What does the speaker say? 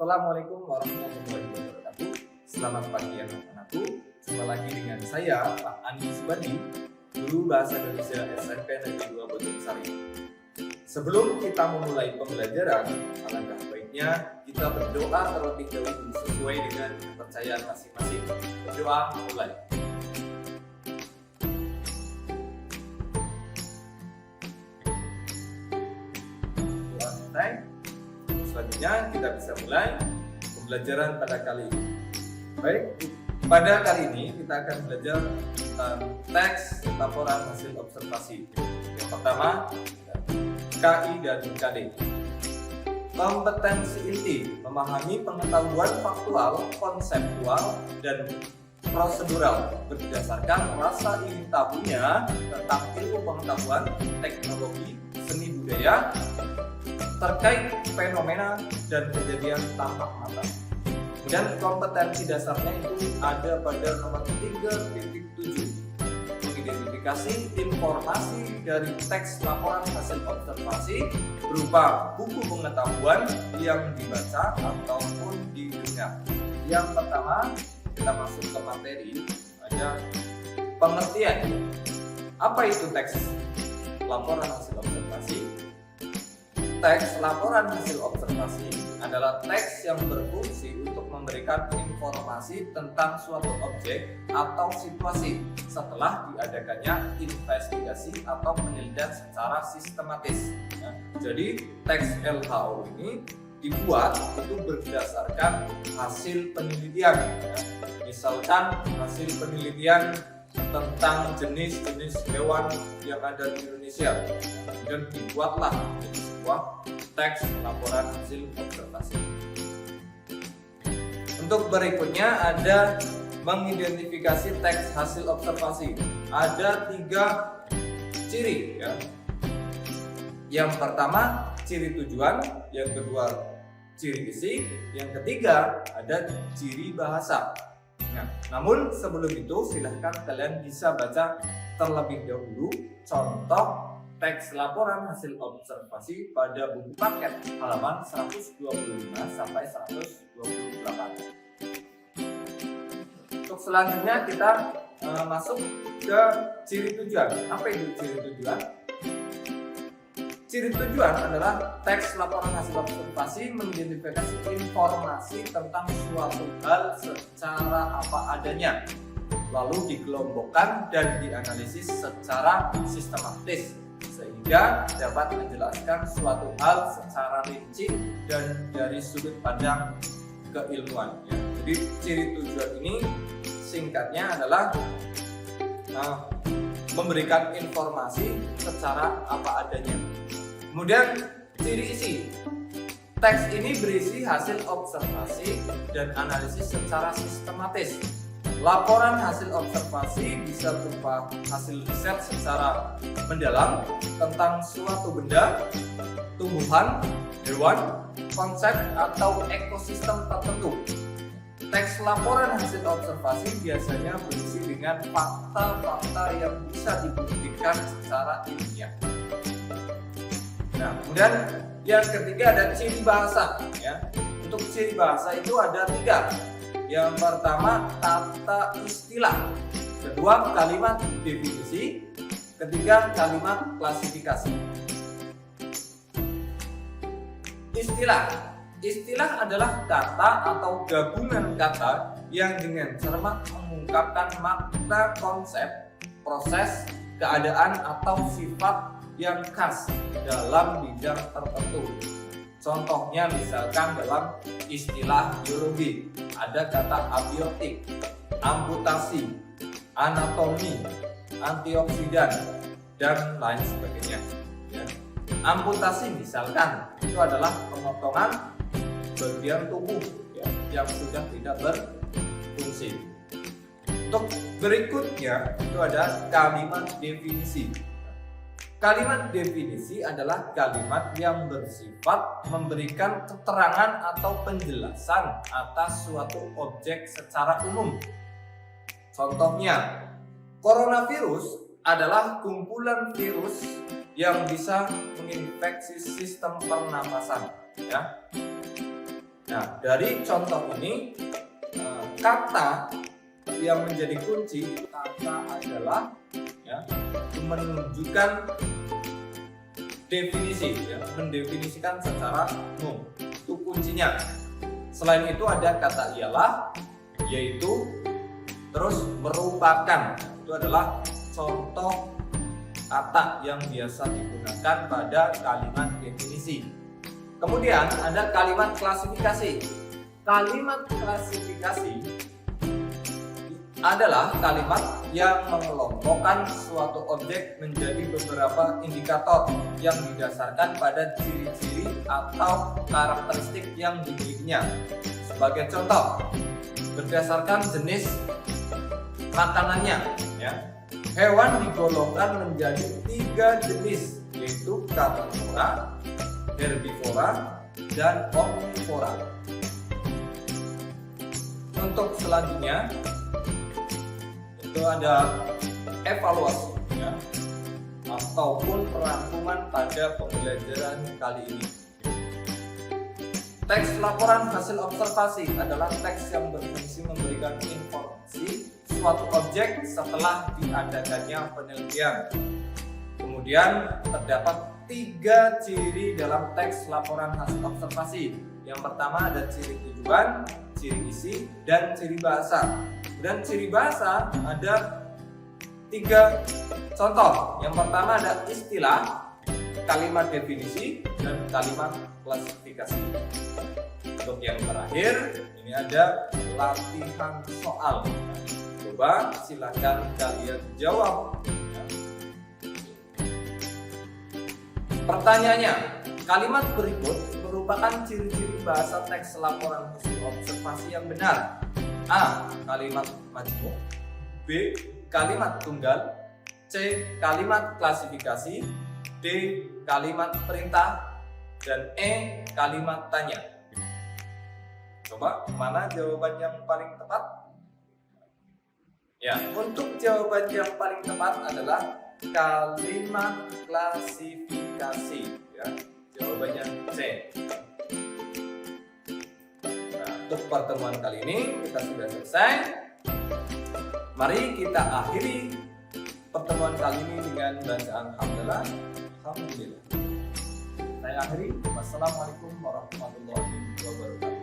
Assalamualaikum warahmatullahi wabarakatuh. Selamat pagi anak-anakku. Jumpa lagi dengan saya Pak Andi Subandi, guru Bahasa Indonesia SMP Negeri 2 Bojongsari. Sebelum kita memulai pembelajaran, alangkah baiknya kita berdoa terlebih dahulu sesuai dengan kepercayaan masing-masing. Berdoa mulai. Doa selesai. Selanjutnya kita bisa mulai pembelajaran pada kali ini. Baik, pada kali ini kita akan belajar tentang teks laporan hasil observasi. Yang pertama, KI dan KD. Kompetensi inti memahami pengetahuan faktual, konseptual, dan prosedural berdasarkan rasa ingin tahunya tentang ilmu pengetahuan, teknologi, seni budaya, terkait fenomena dan kejadian tampak mata. Kemudian kompetensi dasarnya itu ada pada nomor 3.7, mengidentifikasi informasi dari teks laporan hasil observasi berupa buku pengetahuan yang dibaca ataupun didengar. Yang pertama, kita masuk ke materi, ada pengertian. Apa itu teks laporan hasil observasi? Teks laporan hasil observasi adalah teks yang berfungsi untuk memberikan informasi tentang suatu objek atau situasi setelah diadakannya investigasi atau penelitian secara sistematis. Jadi teks LHO ini dibuat itu berdasarkan hasil penelitian. Misalkan hasil penelitian tentang jenis-jenis hewan yang ada di Indonesia, dan dibuatlah sebuah teks laporan hasil observasi. Untuk berikutnya ada mengidentifikasi teks hasil observasi. Ada 3 ciri ya. Yang pertama ciri tujuan, yang kedua ciri isi, yang ketiga ada ciri bahasa. Nah, namun sebelum itu silahkan kalian bisa baca terlebih dahulu contoh teks laporan hasil observasi pada buku paket halaman 125 sampai 128. Untuk selanjutnya kita masuk ke ciri tujuan. Apa itu ciri tujuan? Ciri tujuan adalah teks laporan hasil observasi mengidentifikasi informasi tentang suatu hal secara apa adanya, lalu dikelompokkan dan dianalisis secara sistematis sehingga dapat menjelaskan suatu hal secara rinci dan dari sudut pandang keilmuan. Jadi ciri tujuan ini singkatnya adalah memberikan informasi secara apa adanya. Kemudian ciri isi. Teks ini berisi hasil observasi dan analisis secara sistematis. Laporan hasil observasi bisa berupa hasil riset secara mendalam tentang suatu benda, tumbuhan, hewan, konsep atau ekosistem tertentu. Teks laporan hasil observasi biasanya berisi dengan fakta-fakta yang bisa dibuktikan secara ilmiah. Nah, kemudian yang ketiga ada ciri bahasa. Ya. Untuk ciri bahasa itu ada 3. Yang pertama tata istilah, kedua kalimat definisi, ketiga kalimat klasifikasi. Istilah adalah kata atau gabungan kata yang dengan cermat mengungkapkan makna konsep, proses, keadaan atau sifat yang khas dalam bidang tertentu. Contohnya misalkan dalam istilah biologi ada kata abiotik, amputasi, anatomi, antioksidan, dan lain sebagainya. Ya. Amputasi misalkan itu adalah pemotongan bagian tubuh ya, yang sudah tidak berfungsi. Untuk berikutnya itu ada kalimat definisi. Kalimat definisi adalah kalimat yang bersifat memberikan keterangan atau penjelasan atas suatu objek secara umum. Contohnya, coronavirus adalah kumpulan virus yang bisa menginfeksi sistem pernapasan. Ya. Nah, dari contoh ini kata yang menjadi kunci kata adalah ya, menunjukkan definisi, ya, mendefinisikan secara umum. Itu kuncinya. Selain itu ada kata ialah, yaitu, terus merupakan. Itu adalah contoh kata yang biasa digunakan pada kalimat definisi. Kemudian ada kalimat klasifikasi. Kalimat klasifikasi adalah kalimat yang mengelompokkan suatu objek menjadi beberapa indikator yang didasarkan pada ciri-ciri atau karakteristik yang dimilikinya. Sebagai contoh, berdasarkan jenis makanannya, ya, hewan digolongkan menjadi 3 jenis, yaitu karnivora, herbivora, dan omnivora. Untuk selanjutnya itu ada evaluasi, ya, ataupun perangkuman pada pembelajaran kali ini. Teks laporan hasil observasi adalah teks yang berfungsi memberikan informasi suatu objek setelah diadakannya penelitian. Kemudian terdapat 3 ciri dalam teks laporan hasil observasi. Yang pertama ada ciri tujuan, ciri isi, dan ciri bahasa. Dan ciri bahasa ada 3 contoh. Yang pertama ada istilah, kalimat definisi, dan kalimat klasifikasi. Untuk yang terakhir, ini ada latihan soal. Coba silakan kalian jawab. Pertanyaannya, kalimat berikut merupakan ciri-ciri bahasa teks laporan hasil observasi yang benar. A. Kalimat majmuk. B. Kalimat tunggal. C. Kalimat klasifikasi. D. Kalimat perintah. Dan E. Kalimat tanya. Coba, mana jawaban yang paling tepat? Ya, untuk jawaban yang paling tepat adalah kalimat klasifikasi. Ya, jawabannya C. Untuk pertemuan kali ini kita sudah selesai. Mari kita akhiri pertemuan kali ini dengan bacaan hamdalah. Alhamdulillah. Saya akhiri. Wassalamualaikum warahmatullahi wabarakatuh.